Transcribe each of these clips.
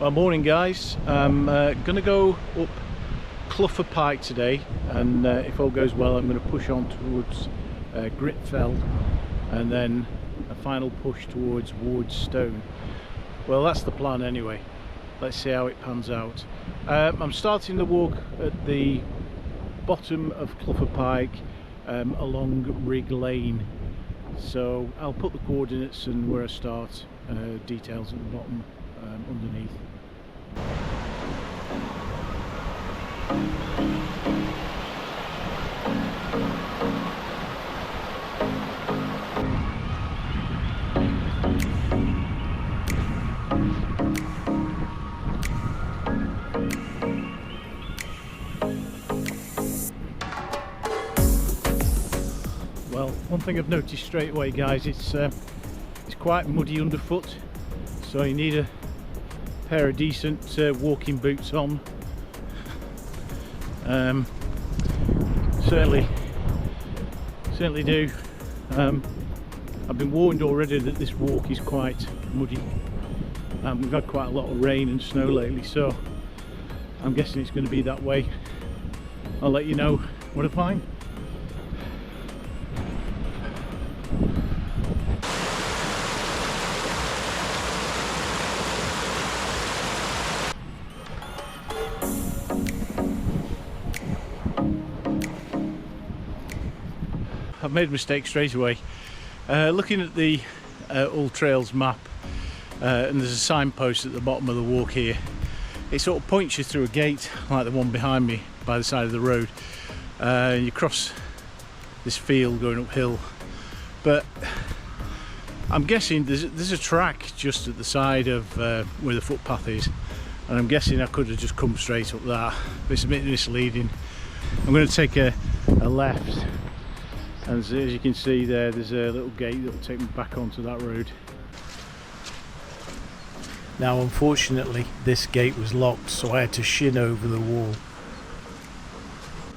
Well, morning guys. I'm gonna go up Clougha Pike today, and if all goes well I'm going to push on towards Fell and then a final push towards Stone. Well, that's the plan anyway. Let's see how it pans out. I'm starting the walk at the bottom of Clougha Pike along Rig Lane, so I'll put the coordinates and where I start, details at the bottom underneath. Well, one thing I've noticed straight away, guys, it's quite muddy underfoot, so you need a pair of decent walking boots on. Certainly do. I've been warned already that this walk is quite muddy. We've had quite a lot of rain and snow lately, so I'm guessing it's going to be that way. I'll let you know what I find. I've made a mistake straight away. Looking at the All Trails map, and there's a signpost at the bottom of the walk here. It sort of points you through a gate like the one behind me by the side of the road. You cross this field going uphill, but I'm guessing there's a track just at the side of where the footpath is, and I'm guessing I could have just come straight up that, but it's a bit misleading. I'm going to take a left, and as you can see there's a little gate that will take me back onto that road. Now unfortunately this gate was locked, so I had to shin over the wall.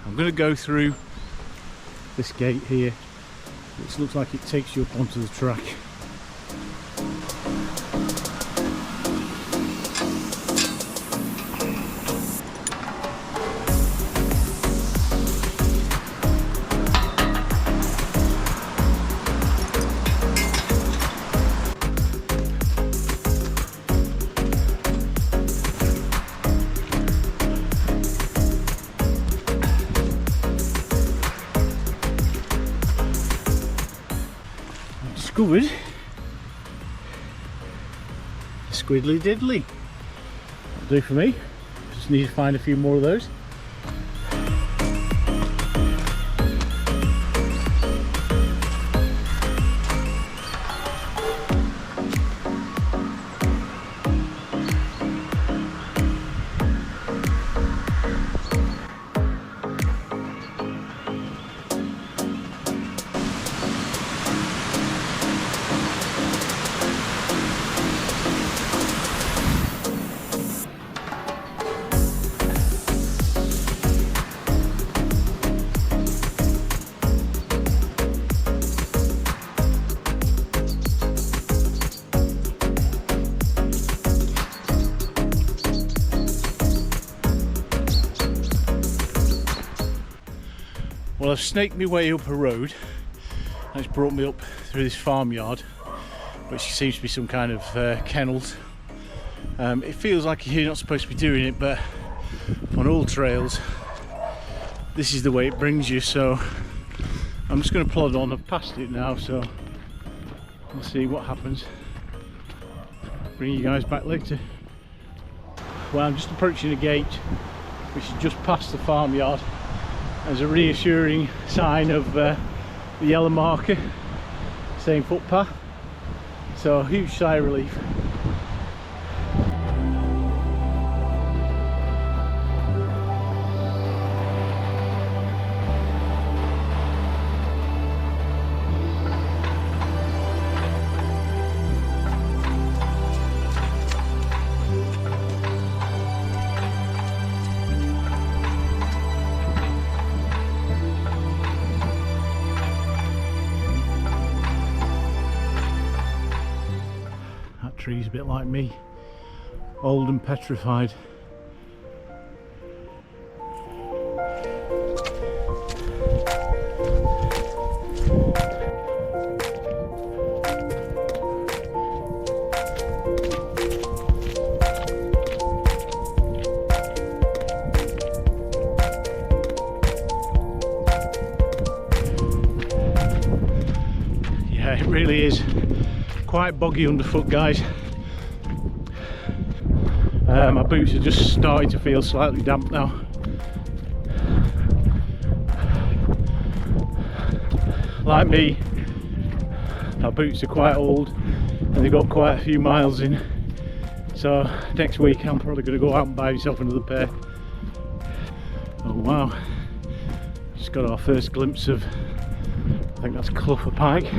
I'm going to go through this gate here, which looks like it takes you up onto the track. Discovered squiddly diddly. That'll do for me. Just need to find a few more of those. Well, I've snaked my way up a road, and it's brought me up through this farmyard, which seems to be some kind of kennels. It feels like you're not supposed to be doing it, but on all trails this is the way it brings you, so I'm just going to plod on. I've passed it now, so we'll see what happens. Bring you guys back later. Well, I'm just approaching a gate which is just past the farmyard. There's a reassuring sign of the yellow marker saying footpath, so a huge sigh of relief. Tree's a bit like me, old and petrified. Yeah, it really is quite boggy underfoot, guys. My boots are just starting to feel slightly damp now. Like me, our boots are quite old and they've got quite a few miles in, so next week I'm probably going to go out and buy myself another pair. Oh wow, just got our first glimpse of, I think that's Clougha Pike.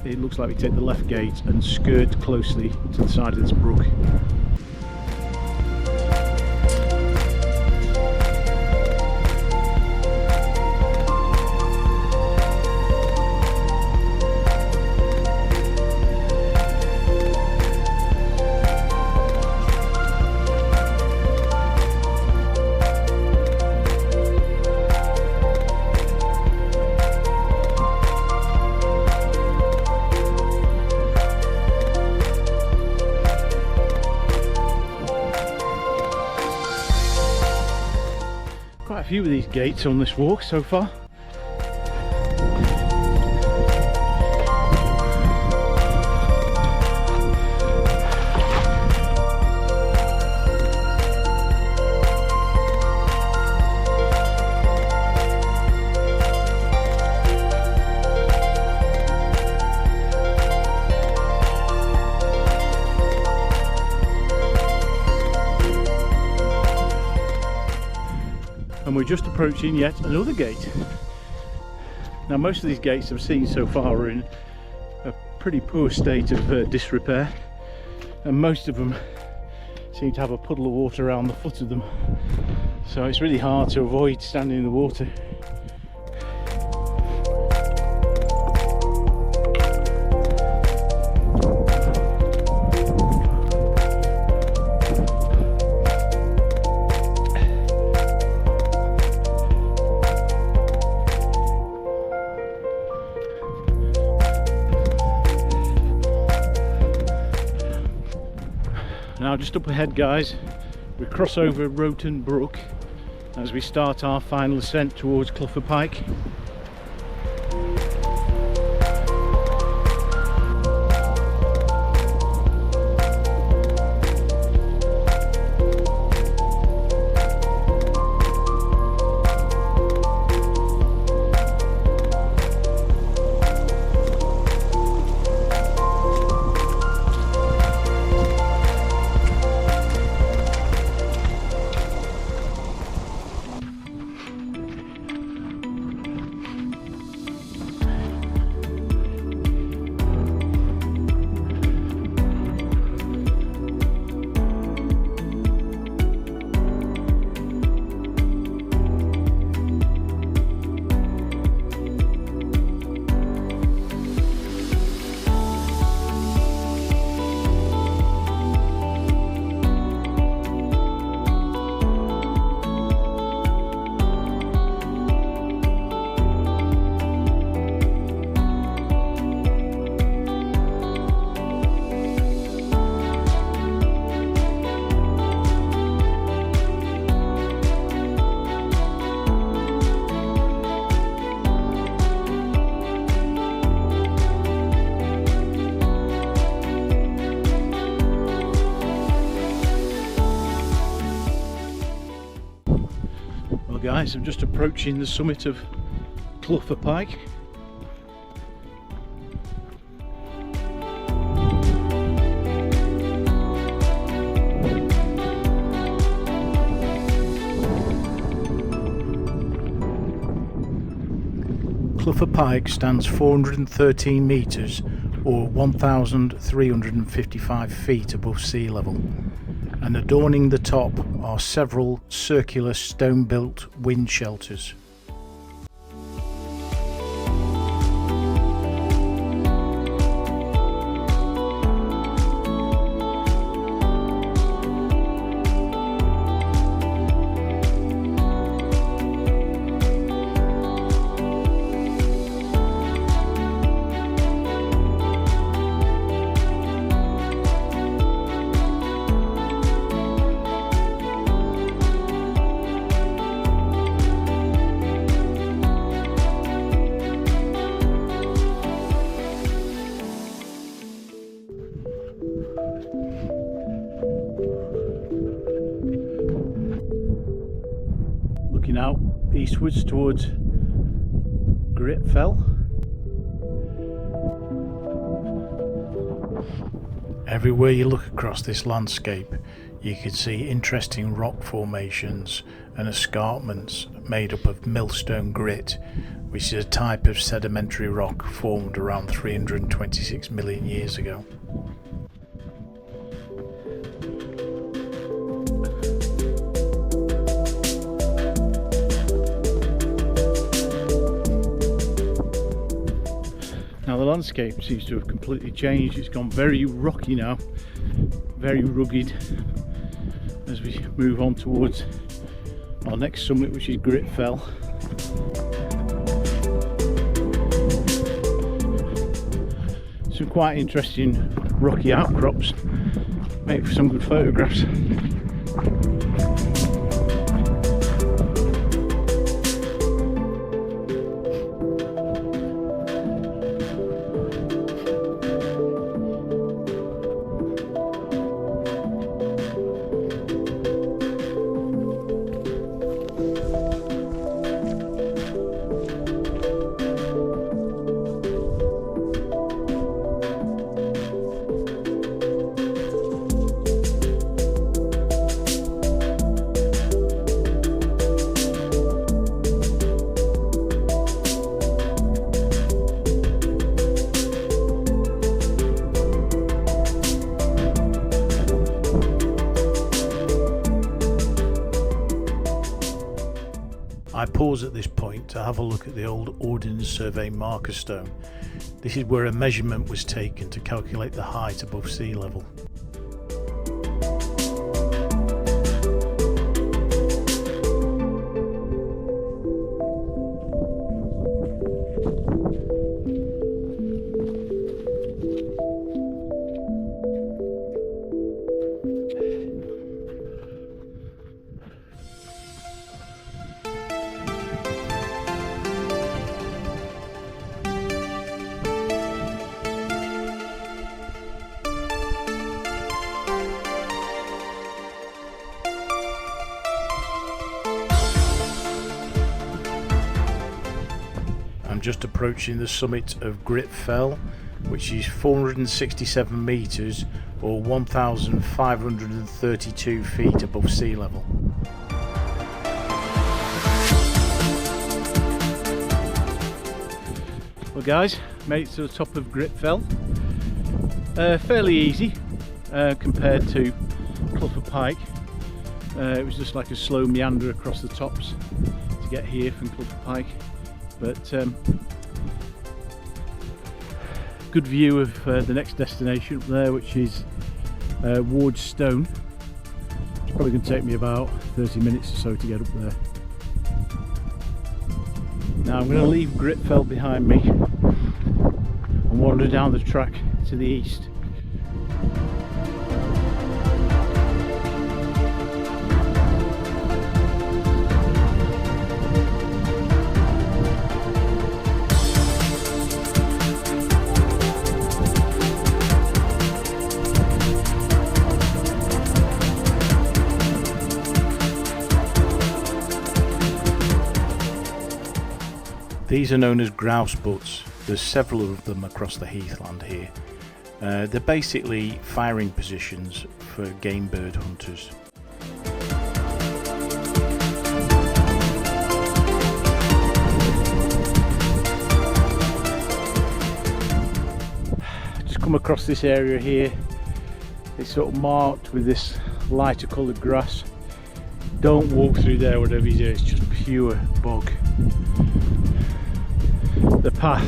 It looks like we take the left gate and skirt closely to the side of this brook. Quite a few of these gates on this walk so far. And we're just approaching yet another gate. Now most of these gates I've seen so far are in a pretty poor state of disrepair, and most of them seem to have a puddle of water around the foot of them, so it's really hard to avoid standing in the water. Now just up ahead, guys, we cross over Roton Brook as we start our final ascent towards Clougha Pike. Guys, I'm just approaching the summit of Clougha Pike. Clougha Pike stands 413 metres or 1,355 feet above sea level, and adorning the top are several circular stone-built wind shelters. eastwards towards Fell. Everywhere you look across this landscape, you can see interesting rock formations and escarpments made up of millstone grit, which is a type of sedimentary rock formed around 326 million years ago. Now the landscape seems to have completely changed. It's gone very rocky now, very rugged, as we move on towards our next summit, which is Fell. Some quite interesting rocky outcrops, make for some good photographs. I pause at this point to have a look at the old Ordnance Survey marker stone. This is where a measurement was taken to calculate the height above sea level. Just approaching the summit of Fell, which is 467 metres or 1,532 feet above sea level. Well guys, made it to the top of Fell. Fairly easy compared to Clougha Pike. It was just like a slow meander across the tops to get here from Clougha Pike. But good view of the next destination up there, which is Ward Stone. It's probably going to take me about 30 minutes or so to get up there. Now I'm going to leave Fell behind me and wander down the track to the east. These are known as grouse butts. There's several of them across the heathland here. They're basically firing positions for game bird hunters. Just come across this area here. It's sort of marked with this lighter coloured grass. Don't walk through there, whatever you do, it's just pure bog. The path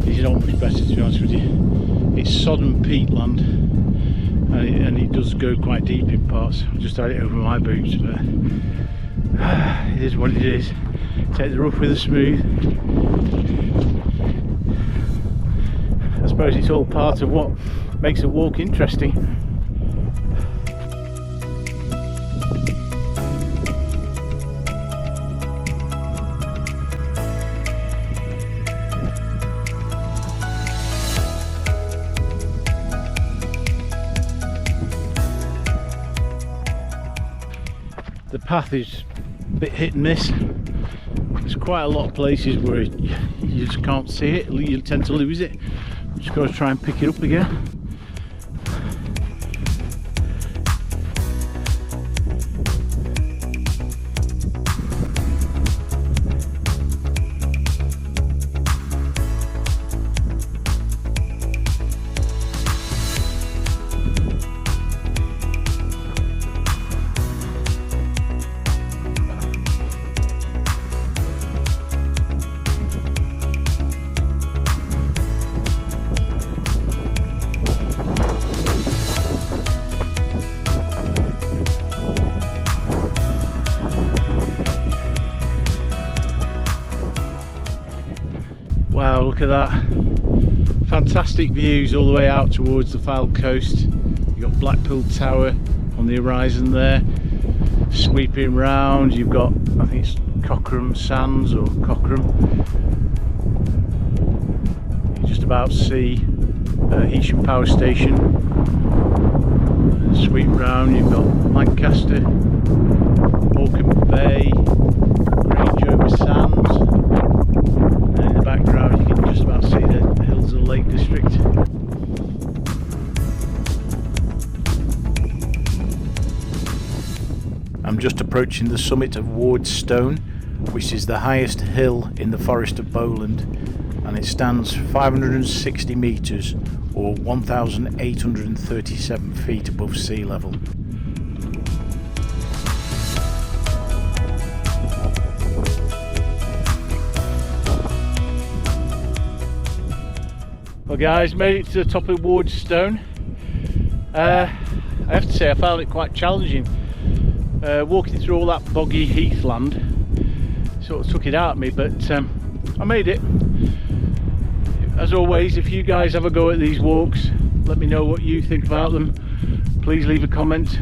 is not much better, to be honest with you. It's sodden peatland and it does go quite deep in parts. I just had it over my boots, but it is what it is. Take the rough with the smooth. I suppose it's all part of what makes a walk interesting. The path is bit hit and miss. There's quite a lot of places where you just can't see it, you tend to lose it. Just got to try and pick it up again. Wow, look at that. Fantastic views all the way out towards the Fell coast. You've got Blackpool Tower on the horizon there, sweeping round. You've got, I think it's Cochrane Sands or Cochrane. You just about see Heysham Power Station. Sweep round, you've got Lancaster, Morecambe Bay, Grangeover Sands. In the background you can just about see the hills of the Lake District. I'm just approaching the summit of Wardstone, which is the highest hill in the Forest of Bowland, and it stands 560 metres or 1,837 feet above sea level. Well guys, made it to the top of Wardstone. I have to say I found it quite challenging. Walking through all that boggy heathland sort of took it out of me, but I made it. As always, if you guys have a go at these walks, let me know what you think about them. Please leave a comment.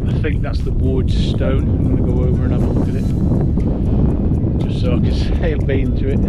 I think that's the Wardstone. I'm going to go over and have a look at it, just so I can sail into it.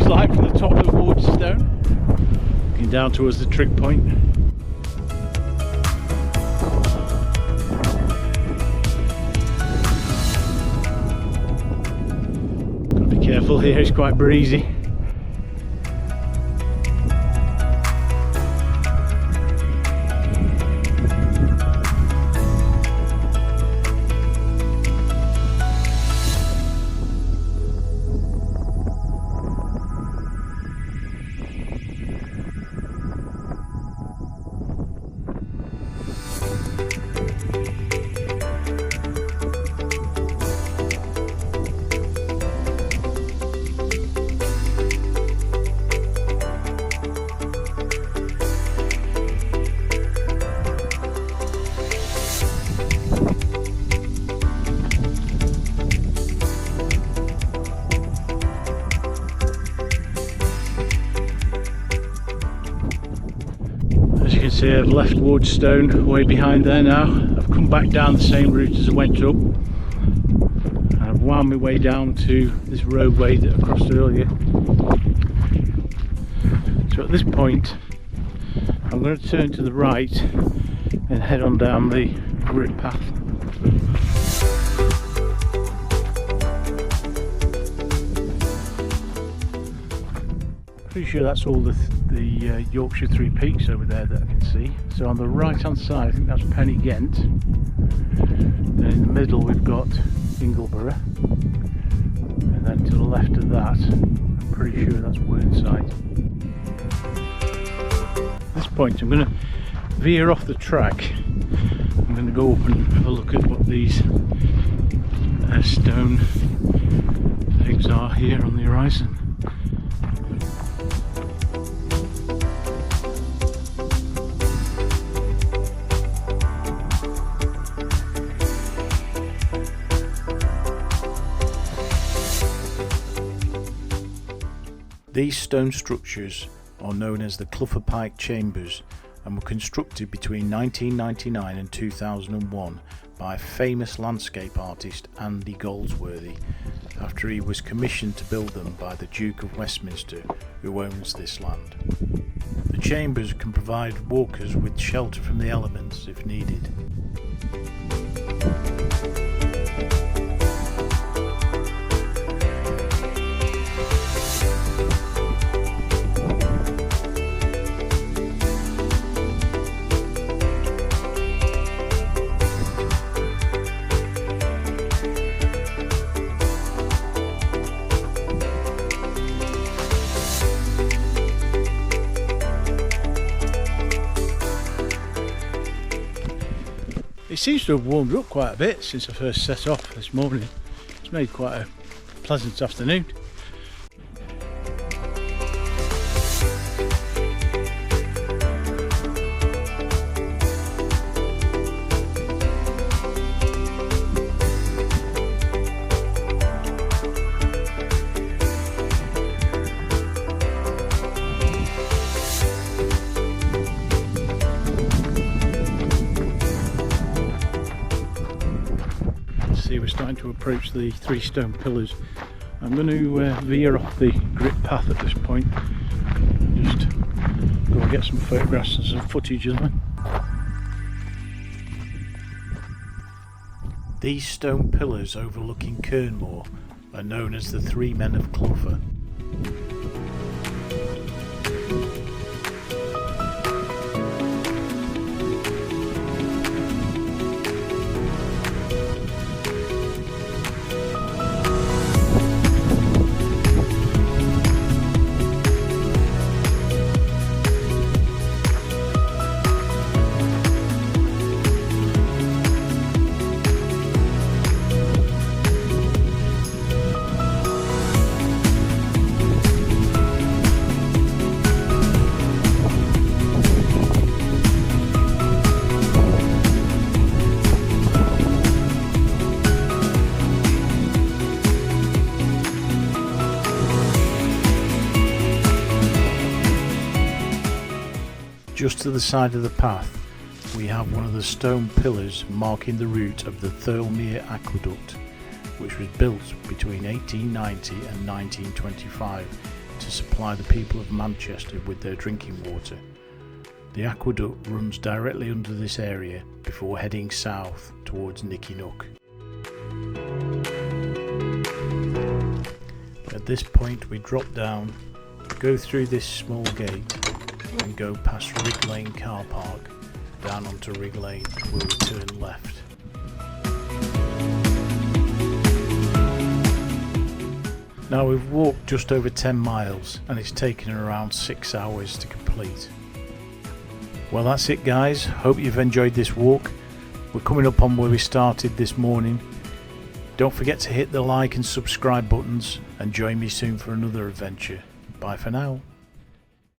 Like from the top of Wardstone, looking down towards the trig point. Got to be careful here, it's quite breezy. As you can see, I've left Wardstone way behind there now. I've come back down the same route as I went up. I've wound my way down to this roadway that I crossed earlier. So at this point, I'm going to turn to the right and head on down the grid path. Pretty sure that's all the Yorkshire Three Peaks over there that I can see. So on the right hand side I think that's Penny Ghent, and in the middle we've got Ingleborough, and then to the left of that I'm pretty sure that's Whernside. At this point I'm going to veer off the track. I'm going to go up and have a look at what these stone things are here on the horizon. These stone structures are known as the Clougha Pike Chambers and were constructed between 1999 and 2001 by famous landscape artist Andy Goldsworthy after he was commissioned to build them by the Duke of Westminster, who owns this land. The chambers can provide walkers with shelter from the elements if needed. It seems to have warmed up quite a bit since I first set off this morning. It's made quite a pleasant afternoon. We're starting to approach the 3 stone pillars. I'm going to veer off the grit path at this point. Just go and get some photographs and some footage of them. These stone pillars overlooking Cairns are known as the 3 Men of Clougha. Just to the side of the path we have one of the stone pillars marking the route of the Thirlmere Aqueduct, which was built between 1890 and 1925 to supply the people of Manchester with their drinking water. The aqueduct runs directly under this area before heading south towards Nickinook. At this point we drop down, go through this small gate and go past Rig Lane car park down onto Rig Lane where we turn left. Now we've walked just over 10 miles and it's taken around 6 hours to complete. Well, that's it guys, hope you've enjoyed this walk. We're coming up on where we started this morning. Don't forget to hit the like and subscribe buttons and join me soon for another adventure. Bye for now.